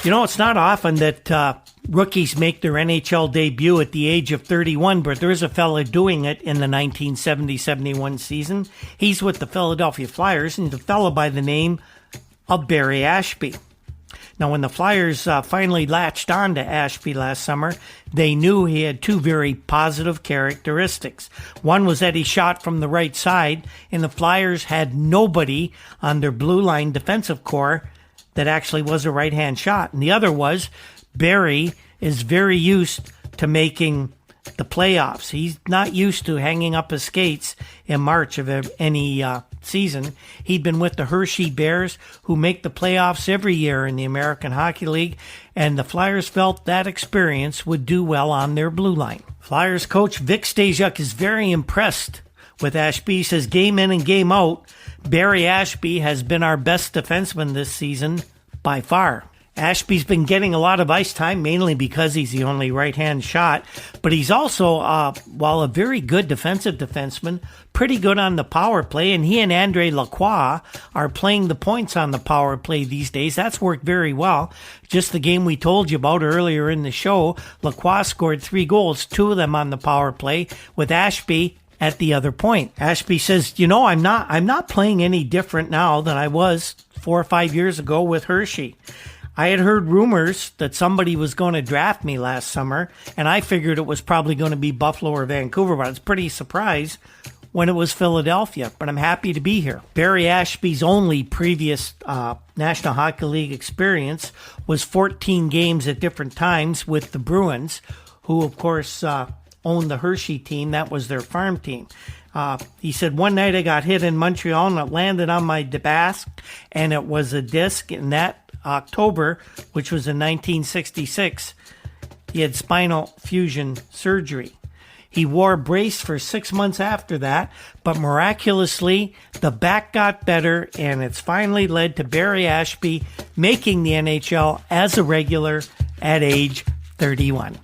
You know, it's not often that rookies make their NHL debut at the age of 31, but there is a fella doing it in the 1970-71 season. He's with the Philadelphia Flyers, and the fella by the name of Barry Ashbee. Now, when the Flyers finally latched on to Ashbee last summer, they knew he had two very positive characteristics. One was that he shot from the right side, and the Flyers had nobody on their blue line defensive core that actually was a right-hand shot. And the other was Barry is very used to making the playoffs. He's not used to hanging up his skates in March of any season. He'd been with the Hershey Bears, who make the playoffs every year in the American Hockey League, and the Flyers felt that experience would do well on their blue line. Flyers coach Vic Stasiuk is very impressed with Ashbee. He says, game in and game out, Barry Ashbee has been our best defenseman this season by far. Ashbee's been getting a lot of ice time, mainly because he's the only right-hand shot, but he's also, while a very good defensive defenseman, pretty good on the power play, and he and Andre Lacroix are playing the points on the power play these days. That's worked very well. Just the game we told you about earlier in the show, Lacroix scored 3 goals, 2 of them on the power play, with Ashbee at the other point. Ashbee says, you know, I'm not playing any different now than I was 4 or 5 years ago with Hershey. I had heard rumors that somebody was going to draft me last summer, and I figured it was probably going to be Buffalo or Vancouver, but I was pretty surprised when it was Philadelphia, but I'm happy to be here. Barry Ashbee's only previous National Hockey League experience was 14 games at different times with the Bruins, who, of course, owned the Hershey team. That was their farm team. He said, one night I got hit in Montreal, and it landed on my desk, and it was a disc, and that October, which was in 1966, he had spinal fusion surgery. He wore a brace for 6 months after that, but miraculously, the back got better, and it's finally led to Barry Ashbee making the NHL as a regular at age 31.